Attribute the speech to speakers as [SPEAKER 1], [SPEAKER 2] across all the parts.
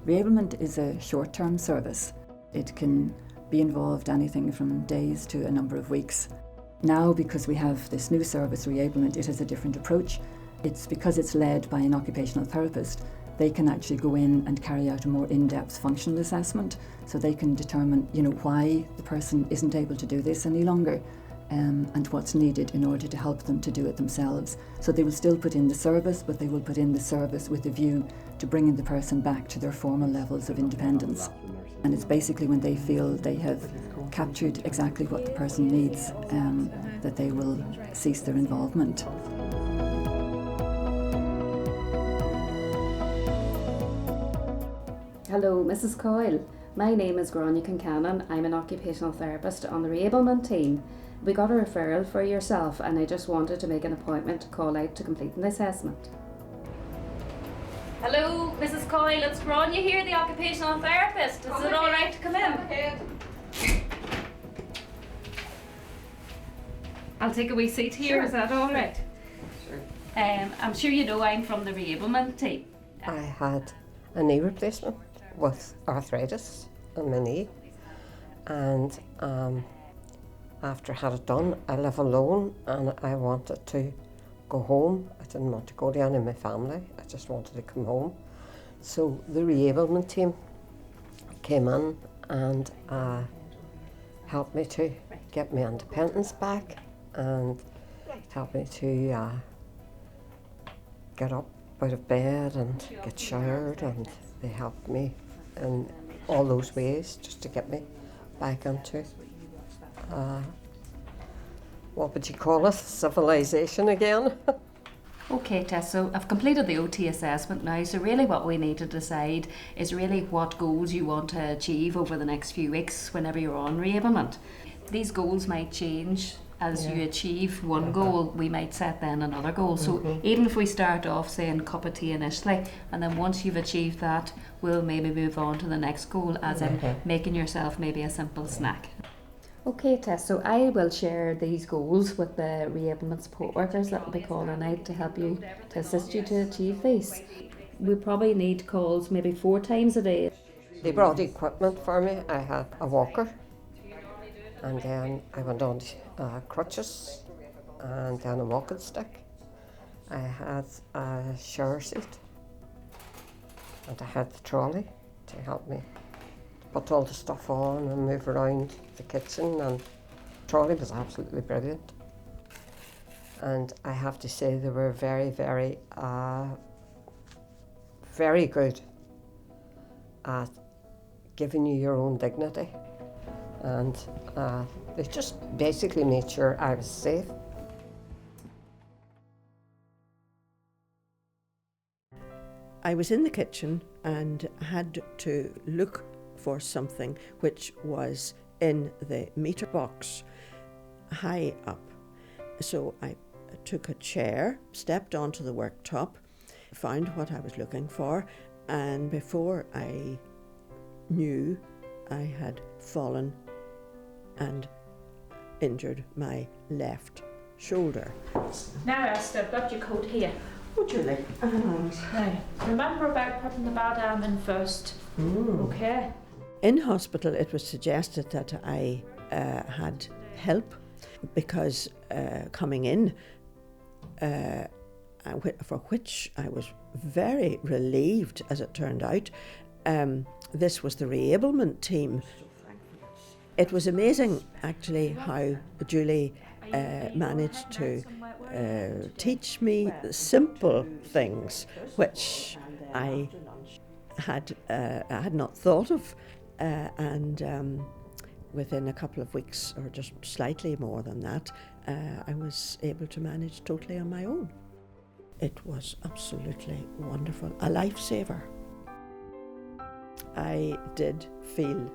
[SPEAKER 1] Reablement is a short-term service. It can be involved anything from days to a number of weeks. Now, because we have this new service, Reablement, it has a different approach. It's because it's led by an occupational therapist. They can actually go in and carry out a more in-depth functional assessment, so they can determine, why the person isn't able to do this any longer, and what's needed in order to help them to do it themselves. So they will still put in the service, but they will put in the service with a view to bringing the person back to their former levels of independence. And it's basically when they feel they have captured exactly what the person needs, that they will cease their involvement.
[SPEAKER 2] Hello, Mrs. Coyle. My name is Gráinne Concannon. I'm an occupational therapist on the Reablement team. We got a referral for yourself and I just wanted to make an appointment to call out to complete an assessment. Hello, Mrs. Coyle, it's Gráinne here, the occupational therapist. Is it all right to come in? I'll take a wee seat here, sure. Is that all right?
[SPEAKER 3] Sure.
[SPEAKER 2] I'm sure you know I'm from the Reablement team.
[SPEAKER 3] I had a knee replacement with arthritis in my knee, and after I had it done, I live alone and I wanted to go home. I didn't want to go to any of my family, I just wanted to come home. So the Reablement team came in and helped me to get my independence back and helped me to get up out of bed and get showered, and they helped me in all those ways just to get me back into what would you call it, civilization again.
[SPEAKER 2] Okay, Tess, so I've completed the OT assessment now, so really what we need to decide is really what goals you want to achieve over the next few weeks whenever you're on Reablement. These goals might change as you achieve one goal, we might set then another goal. So even if we start off saying cup of tea initially, and then once you've achieved that, we'll maybe move on to the next goal, as in making yourself maybe a simple snack. Okay, Tess, so I will share these goals with the Reablement support workers that will be calling out to help you, to assist you to achieve these. We probably need calls maybe 4 times a day.
[SPEAKER 3] They brought equipment for me. I had a walker, and then I went on to crutches, and then a walking stick. I had a shower seat, and I had the trolley to help me put all the stuff on and move around the kitchen, and the trolley was absolutely brilliant. And I have to say they were very, very, very good at giving you your own dignity. And they just basically made sure I was safe.
[SPEAKER 4] I was in the kitchen and had to look for something which was in the meter box high up. So I took a chair, stepped onto the worktop, found what I was looking for, and before I knew, I had fallen and injured my left shoulder.
[SPEAKER 5] Now Esther, I've got your coat here.
[SPEAKER 4] Would you like?
[SPEAKER 5] Now, remember about putting the thatn in first. Okay.
[SPEAKER 4] In hospital, it was suggested that I had help because coming in, for which I was very relieved, as it turned out. This was the Reablement team. It was amazing, actually, how Julie managed to teach me simple things which I had not thought of, and within a couple of weeks, or just slightly more than that, I was able to manage totally on my own. It was absolutely wonderful, a lifesaver. I did feel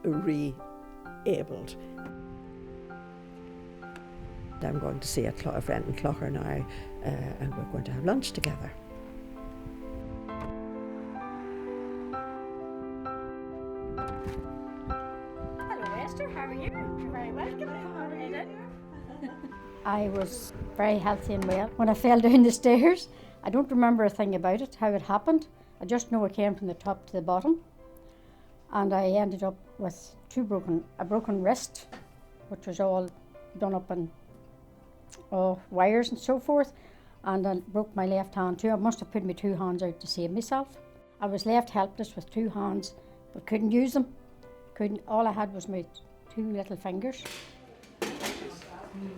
[SPEAKER 4] re-abled. I'm going to see a friend in Clogher now, and we're going to have lunch together.
[SPEAKER 6] Hello Esther, how are you? You're very welcome. Come on in.
[SPEAKER 7] I was very healthy and well when I fell down the stairs. I don't remember a thing about it, how it happened. I just know I came from the top to the bottom, and I ended up with a broken wrist, which was all done up in wires and so forth, and I broke my left hand too. I must have put my 2 hands out to save myself. I was left helpless with 2 hands, but couldn't use them. All I had was my 2 little fingers.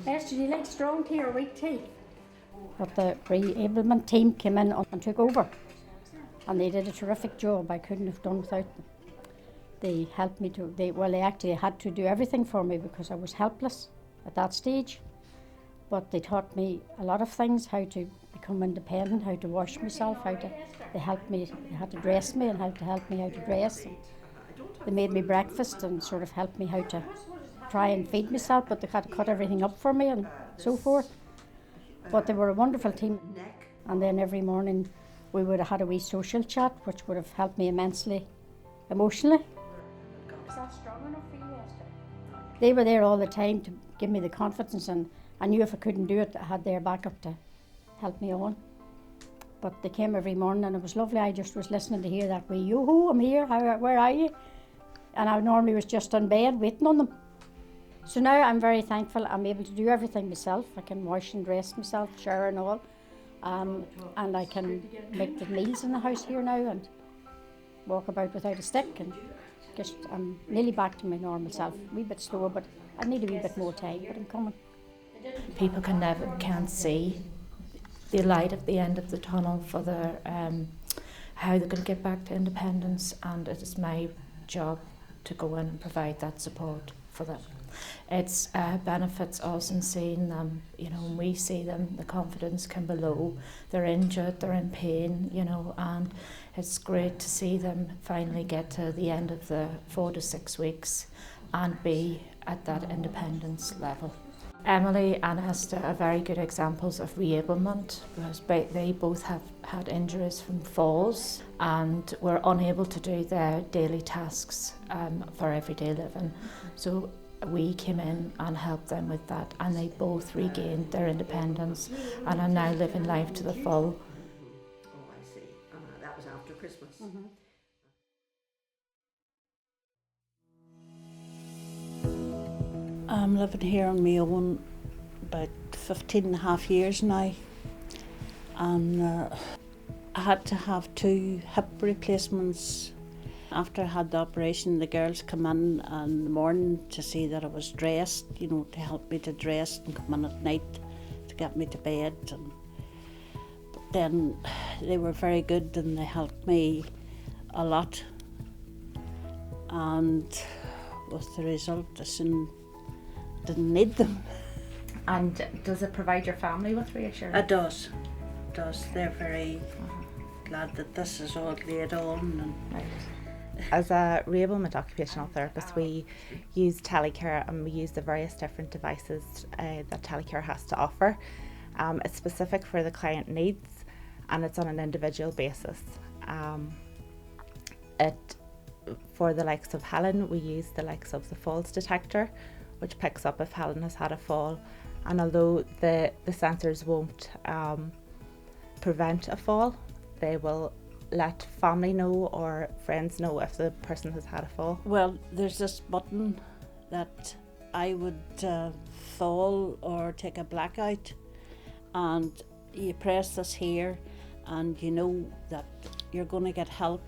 [SPEAKER 7] Esther, do you like strong tea or weak tea? But the Reablement team came in and took over, and they did a terrific job. I couldn't have done without them. They helped me they actually had to do everything for me because I was helpless at that stage. But they taught me a lot of things, how to become independent, how to wash myself, they helped me, they had to dress me and how to help me how to dress. And they made me breakfast and sort of helped me how to try and feed myself, but they had to cut everything up for me and so forth. But they were a wonderful team. And then every morning we would have had a wee social chat, which would have helped me immensely emotionally. Is that strong enough for you, Esther? They were there all the time to give me the confidence, and I knew if I couldn't do it, I had their backup to help me on. But they came every morning and it was lovely. I just was listening to hear that wee yoo-hoo, I'm here, where are you? And I normally was just in bed waiting on them. So now I'm very thankful I'm able to do everything myself. I can wash and dress myself, shower and all. And I can make the meals in the house here now and walk about without a stick, and just I'm nearly back to my normal self. A wee bit slower, but I need a wee bit more time, but I'm coming.
[SPEAKER 8] People can't see the light at the end of the tunnel for their how they're going to get back to independence, and it is my job to go in and provide that support for them. It's benefits us in seeing them, when we see them, the confidence can be low, they're injured, they're in pain, and it's great to see them finally get to the end of the 4 to 6 weeks and be at that independence level. Emily and Esther are very good examples of reablement, because they both have had injuries from falls and were unable to do their daily tasks for everyday living. So we came in and helped them with that, and they both regained their independence and are now living life to the full.
[SPEAKER 4] Oh, I see. That was after Christmas.
[SPEAKER 7] Mm-hmm.
[SPEAKER 9] I'm living here on my own about 15 and a half years now, and I had to have 2 hip replacements. After I had the operation, the girls come in the morning to see that I was dressed, to help me to dress, and come in at night to get me to bed. But then they were very good and they helped me a lot, and with the result I soon didn't need them.
[SPEAKER 10] And does it provide your family with reassurance?
[SPEAKER 9] It does. They're very glad that this is all laid on. And
[SPEAKER 10] right. As a Reablement occupational therapist, we use telecare, and we use the various different devices that telecare has to offer. It's specific for the client needs, and it's on an individual basis. For the likes of Helen, we use the likes of the falls detector, which picks up if Helen has had a fall. And although the sensors won't prevent a fall, they will let family know or friends know if the person has had a fall.
[SPEAKER 9] Well, there's this button that I would fall or take a blackout, and you press this here and you know that you're going to get help.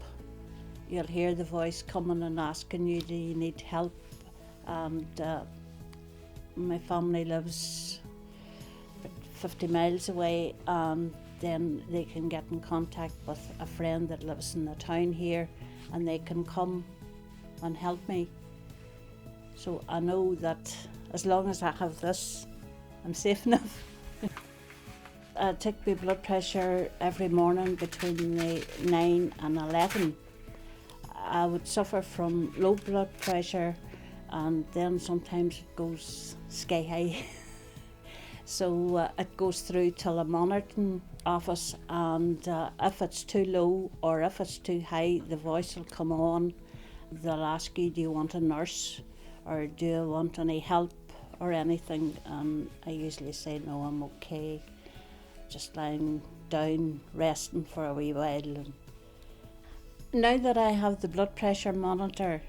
[SPEAKER 9] You'll hear the voice coming and asking you, do you need help? And my family lives about 50 miles away, and then they can get in contact with a friend that lives in the town here, and they can come and help me. So I know that as long as I have this, I'm safe enough. I take my blood pressure every morning between the 9 and 11. I would suffer from low blood pressure, and then sometimes it goes sky high. So it goes through to the monitoring office, and if it's too low or if it's too high, the voice will come on. They'll ask you, do you want a nurse or do you want any help or anything? And I usually say, no, I'm okay. Just lying down, resting for a wee while. And Now that I have the blood pressure monitor,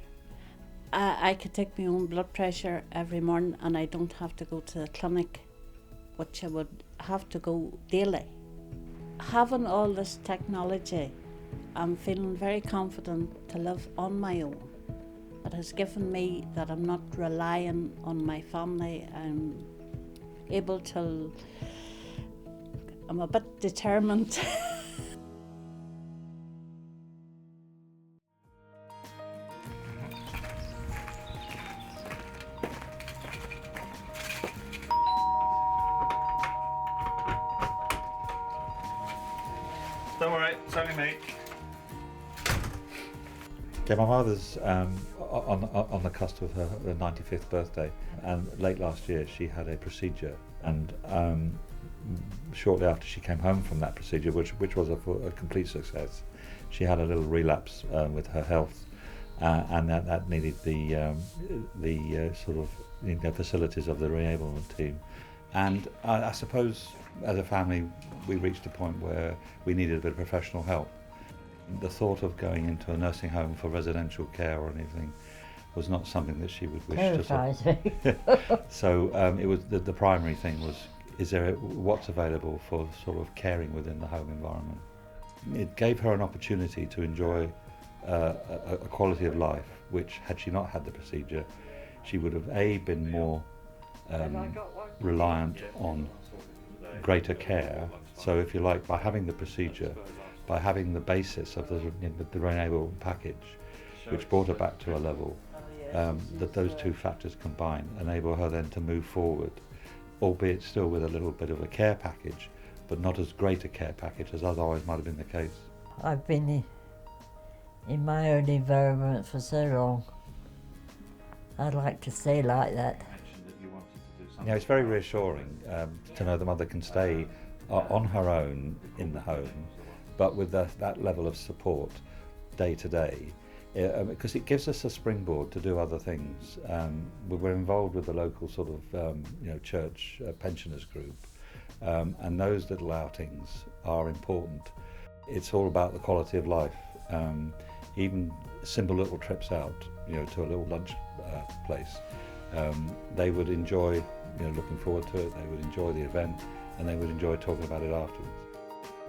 [SPEAKER 9] I can take my own blood pressure every morning and I don't have to go to the clinic, which I would have to go daily. Having all this technology, I'm feeling very confident to live on my own. It has given me that I'm not relying on my family. I'm a bit determined.
[SPEAKER 11] Don't worry, it's only me. Okay, my mother's on the cusp of her 95th birthday, and late last year she had a procedure, and shortly after she came home from that procedure, which was a complete success, she had a little relapse with her health, and that needed the sort of facilities of the Reablement team. And I suppose as a family we reached a point where we needed a bit of professional help. The thought of going into a nursing home for residential care or anything was not something that she would wish to. So it was the primary thing was, what's available for sort of caring within the home environment. It gave her an opportunity to enjoy a quality of life which, had she not had the procedure, she would have been more reliant on greater care. So if you like, by having the procedure, by having the basis of the Reablement package, which brought her back to a level, that those two factors combined enable her then to move forward, albeit still with a little bit of a care package, but not as great a care package as otherwise might have been the case.
[SPEAKER 12] I've been in my own environment for so long. I'd like to stay like that.
[SPEAKER 11] Yeah, it's very reassuring to know the mother can stay on her own in the home, but with that level of support day to day, because it gives us a springboard to do other things. We're involved with the local sort of church pensioners group, and those little outings are important. It's all about the quality of life. Even simple little trips out, to a little lunch place, they would enjoy, looking forward to it. They would enjoy the event, and they would enjoy talking about it afterwards.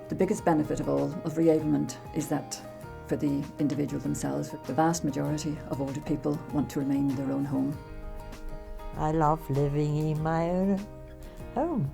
[SPEAKER 1] The biggest benefit of all of Reablement is that for the individual themselves, the vast majority of older people want to remain in their own home.
[SPEAKER 12] I love living in my own home.